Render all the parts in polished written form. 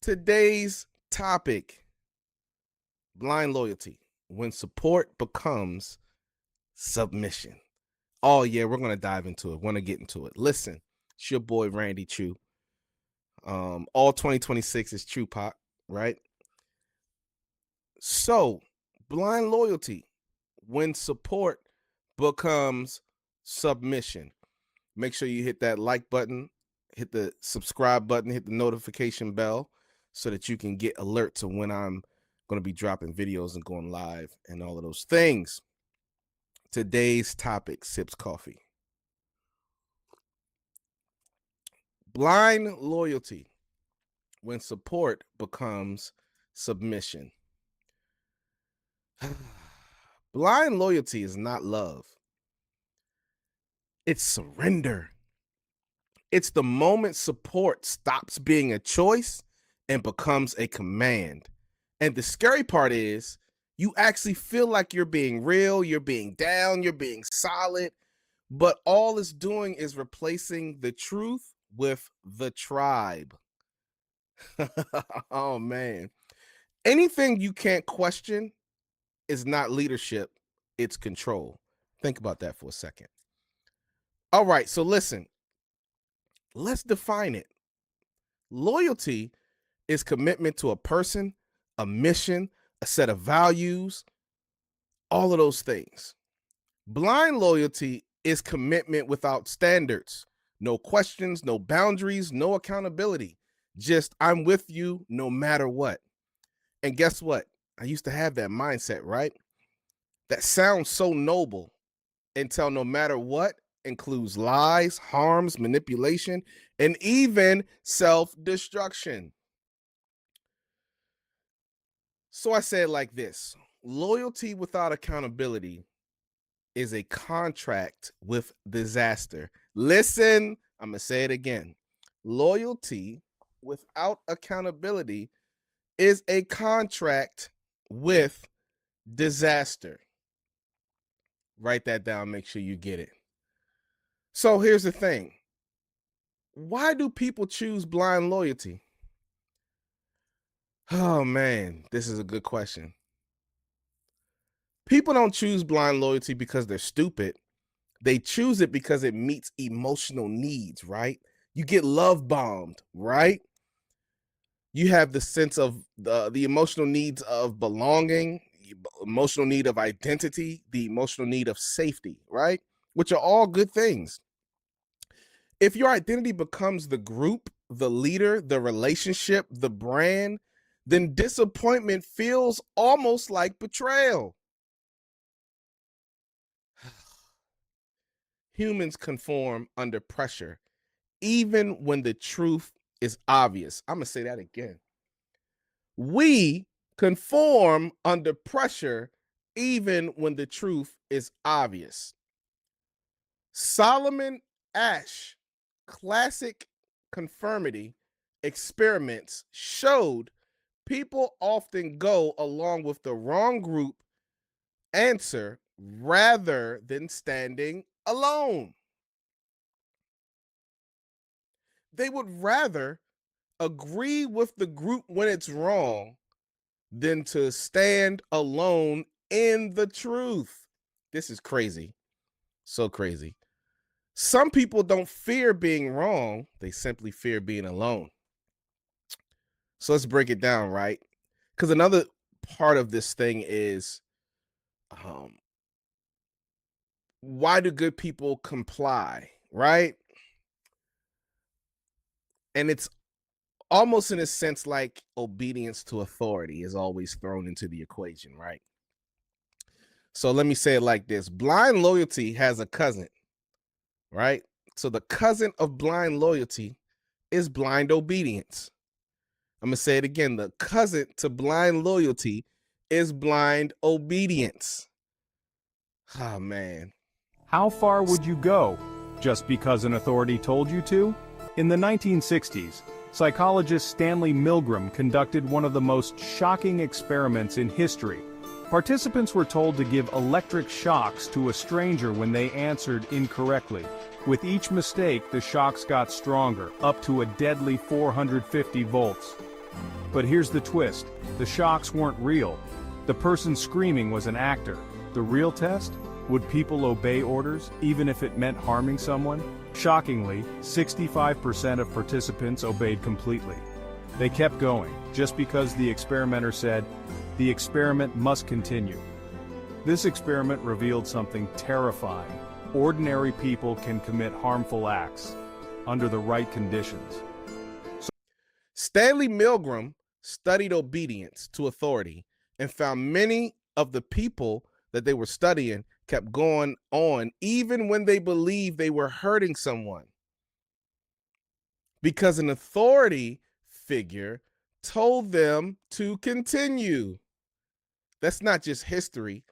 Today's topic, blind loyalty, when support becomes submission. Oh, yeah, we're going to dive into it. We're going to get into it. Listen, it's your boy, Randy Choo. All 2026 is Choo Pop, right? So, blind loyalty, when support becomes submission. Make sure you hit that like button, hit the subscribe button, hit the notification bell so that you can get alerts of when I'm going to be dropping videos and going live and all of those things. Today's topic, sips coffee. Blind loyalty, when support becomes submission. Blind loyalty is not love. It's surrender. It's the moment support stops being a choice and becomes a command. And the scary part is you actually feel like you're being real, you're being down, you're being solid, but all it's doing is replacing the truth with the tribe. Oh, man. Anything you can't question is not leadership, it's control. Think about that for a second. All right, so listen, let's define it. Loyalty is commitment to a person, a mission, a set of values, all of those things. Blind loyalty is commitment without standards, no questions, no boundaries, no accountability. Just I'm with you no matter what. And guess what? I used to have that mindset, right? That sounds so noble until no matter what includes lies, harms, manipulation, and even self-destruction. So I say it like this: loyalty without accountability is a contract with disaster. Listen, I'm going to say it again. Loyalty without accountability is a contract with disaster. Write that down, make sure you get it. So here's the thing. Why do people choose blind loyalty? Oh, man, this is a good question. People don't choose blind loyalty because they're stupid. They choose it because it meets emotional needs, right? You get love bombed, right? You have the sense of the emotional needs of belonging, emotional need of identity, the emotional need of safety, right? Which are all good things. If your identity becomes the group, the leader, the relationship, the brand, then disappointment feels almost like betrayal. Humans conform under pressure, even when the truth is obvious. I'm going to say that again. We conform under pressure, even when the truth is obvious. Solomon Asch classic conformity experiments showed people often go along with the wrong group answer rather than standing alone. They would rather agree with the group when it's wrong than to stand alone in the truth. This is crazy. So crazy. Some people don't fear being wrong. They simply fear being alone. So let's break it down, right? Because another part of this thing is why do good people comply, right? And it's almost in a sense like obedience to authority is always thrown into the equation, right? So let me say it like this. Blind loyalty has a cousin, right? So the cousin of blind loyalty is blind obedience. I'm going to say it again. The cousin to blind loyalty is blind obedience. Oh, man. How far would you go just because an authority told you to? In the 1960s, psychologist Stanley Milgram conducted one of the most shocking experiments in history. Participants were told to give electric shocks to a stranger when they answered incorrectly. With each mistake, the shocks got stronger, up to a deadly 450 volts. But here's the twist. The shocks weren't real. The person screaming was an actor. The real test? Would people obey orders, even if it meant harming someone? Shockingly, 65% of participants obeyed completely. They kept going, just because the experimenter said, the experiment must continue. This experiment revealed something terrifying. Ordinary people can commit harmful acts under the right conditions. Stanley Milgram studied obedience to authority and found many of the people that they were studying kept going on even when they believed they were hurting someone, because an authority figure told them to continue. That's not just history.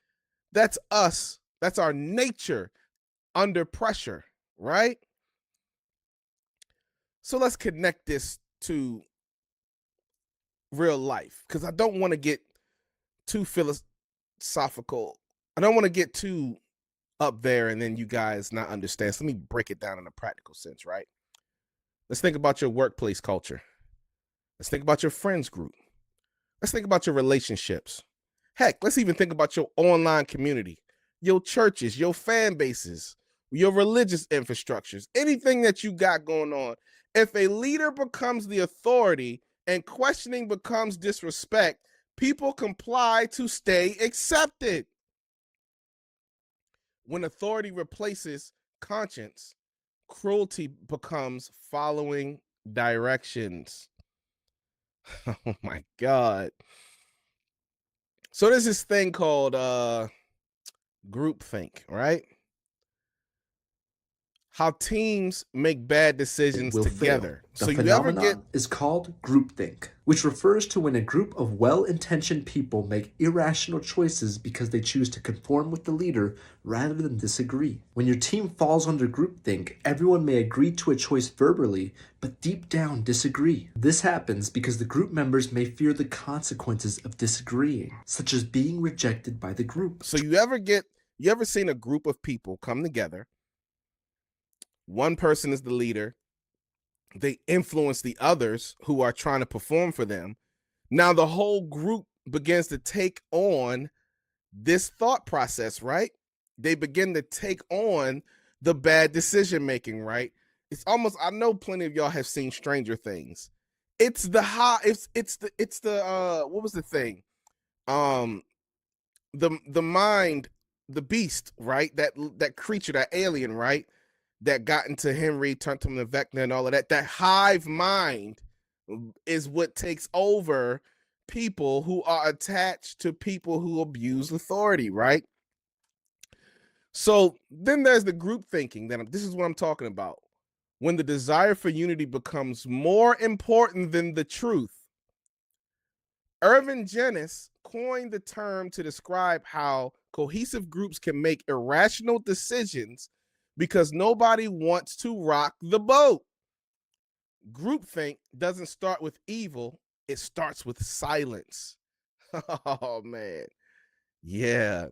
That's us. That's our nature under pressure, right? So let's connect this to real life, because I don't want to get too philosophical. I don't want to get too up there and then you guys not understand. So let me break it down in a practical sense, right? Let's think about your workplace culture. Let's think about your friends group. Let's think about your relationships. Heck, let's even think about your online community, your churches, your fan bases, your religious infrastructures, anything that you got going on. If a leader becomes the authority and questioning becomes disrespect, people comply to stay accepted. When authority replaces conscience, cruelty becomes following directions. Oh my God. So there's this thing called groupthink, right? How teams make bad decisions together. The So you ever get phenomenon is called groupthink, which refers to when a group of well-intentioned people make irrational choices because they choose to conform with the leader rather than disagree. When your team falls under groupthink, everyone may agree to a choice verbally, but deep down disagree. This happens because the group members may fear the consequences of disagreeing, such as being rejected by the group. So you ever seen a group of people come together? One person is the leader. They influence the others who are trying to perform for them. Now the whole group begins to take on this thought process, right? They begin to take on the bad decision making, right? It's almost, I know plenty of y'all have seen Stranger Things. It's the what was the thing? The mind, the beast, right? That creature, that alien, right? That got into Henry, turned him to Vecna and all of that. That hive mind is what takes over people who are attached to people who abuse authority, right? So then there's the group thinking. This is what I'm talking about. When the desire for unity becomes more important than the truth. Irvin Janis coined the term to describe how cohesive groups can make irrational decisions because nobody wants to rock the boat. Groupthink doesn't start with evil, it starts with silence. Oh man. Yeah.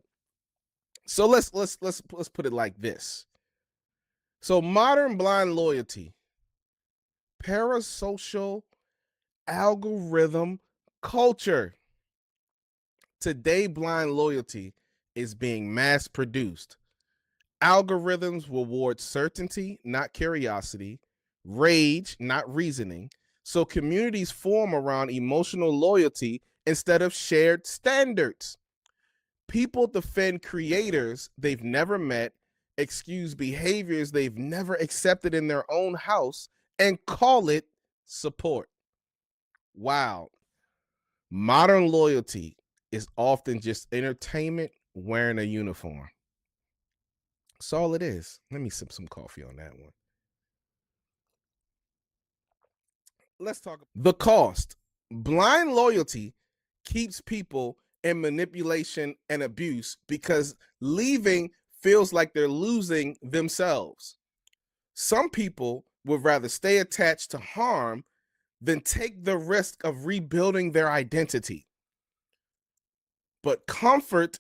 So let's put it like this. So modern blind loyalty, parasocial algorithm culture. Today blind loyalty is being mass produced. Algorithms reward certainty, not curiosity, rage, not reasoning. So communities form around emotional loyalty instead of shared standards. People defend creators they've never met, excuse behaviors they've never accepted in their own house, and call it support. Wow. Modern loyalty is often just entertainment wearing a uniform. That's all it is. Let me sip some coffee on that one. Let's talk about the cost. Blind loyalty keeps people in manipulation and abuse because leaving feels like they're losing themselves. Some people would rather stay attached to harm than take the risk of rebuilding their identity. But comfort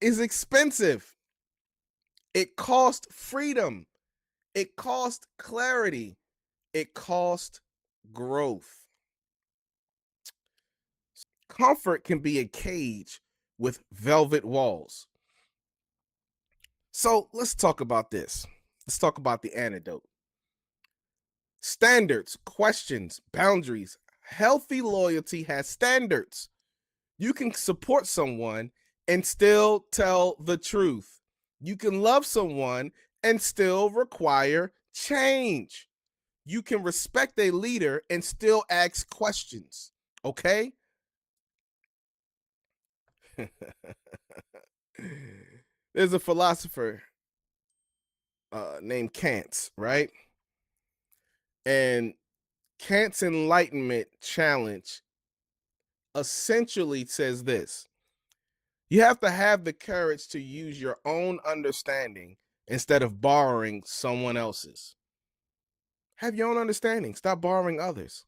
is expensive. It costs freedom. It costs clarity. It costs growth. Comfort can be a cage with velvet walls. So let's talk about this. Let's talk about the antidote. Standards, questions, boundaries. Healthy loyalty has standards. You can support someone and still tell the truth. You can love someone and still require change. You can respect a leader and still ask questions. Okay? There's a philosopher named Kant, right? And Kant's Enlightenment challenge essentially says this: you have to have the courage to use your own understanding instead of borrowing someone else's. Have your own understanding. Stop borrowing others.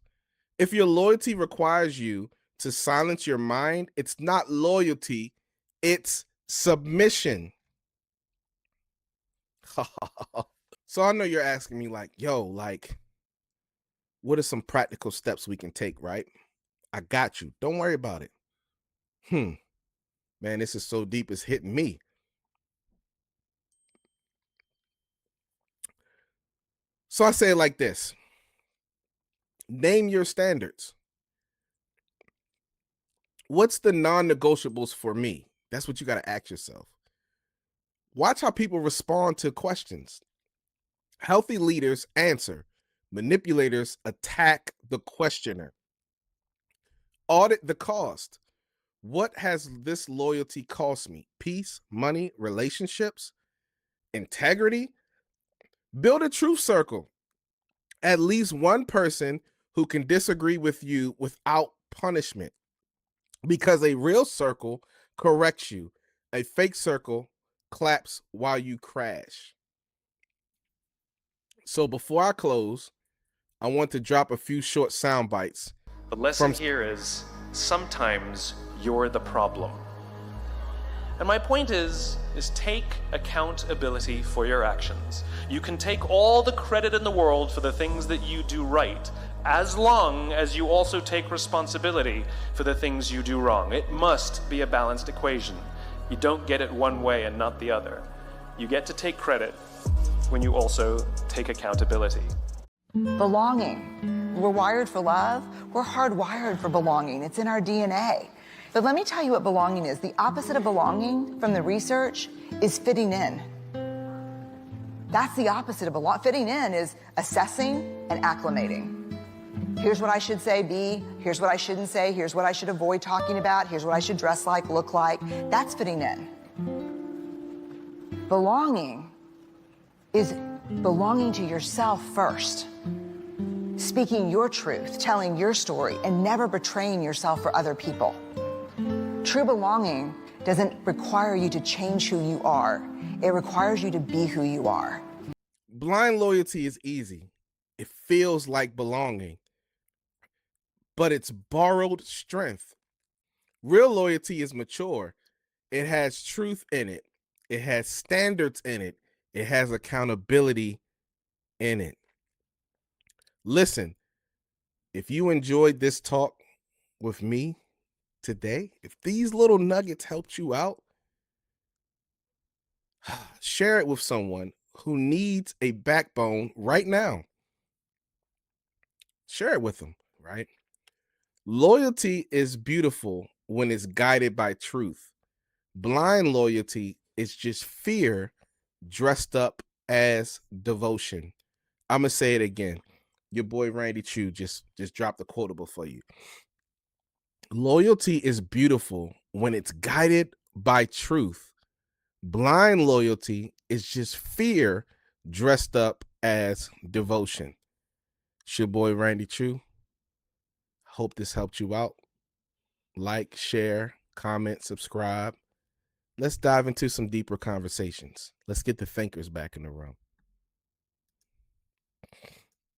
If your loyalty requires you to silence your mind, it's not loyalty, it's submission. So I know you're asking me, like, yo, like, what are some practical steps we can take, right? I got you. Don't worry about it. Man, this is so deep, it's hitting me. So I say it like this: name your standards. What's the non-negotiables for me? That's what you got to ask yourself. Watch how people respond to questions. Healthy leaders answer. Manipulators attack the questioner. Audit the cost. What has this loyalty cost me? Peace, money, relationships, integrity? Build a truth circle. At least one person who can disagree with you without punishment. Because a real circle corrects you. A fake circle claps while you crash. So before I close, I want to drop a few short sound bites. The lesson here is sometimes you're the problem. And my point is take accountability for your actions. You can take all the credit in the world for the things that you do right, as long as you also take responsibility for the things you do wrong. It must be a balanced equation. You don't get it one way and not the other. You get to take credit when you also take accountability. Belonging. We're wired for love. We're hardwired for belonging. It's in our DNA. But let me tell you what belonging is. The opposite of belonging from the research is fitting in. That's the opposite of belonging. Fitting in is assessing and acclimating. Here's what I should say, be. Here's what I shouldn't say. Here's what I should avoid talking about. Here's what I should dress like, look like. That's fitting in. Belonging is belonging to yourself first. Speaking your truth, telling your story, and never betraying yourself for other people. True belonging doesn't require you to change who you are. It requires you to be who you are. Blind loyalty is easy. It feels like belonging, but it's borrowed strength. Real loyalty is mature. It has truth in it. It has standards in it. It has accountability in it. Listen, if you enjoyed this talk with me today, if these little nuggets helped you out, share it with someone who needs a backbone right now. Share it with them, right? Loyalty is beautiful when it's guided by truth. Blind loyalty is just fear dressed up as devotion. I'm going to say it again. Your boy Randy Choo just dropped a quotable for you. Loyalty is beautiful when it's guided by truth. Blind loyalty is just fear dressed up as devotion. It's your boy Randy Choo. Hope this helped you out. Like, share, comment, subscribe. Let's dive into some deeper conversations. Let's get the thinkers back in the room.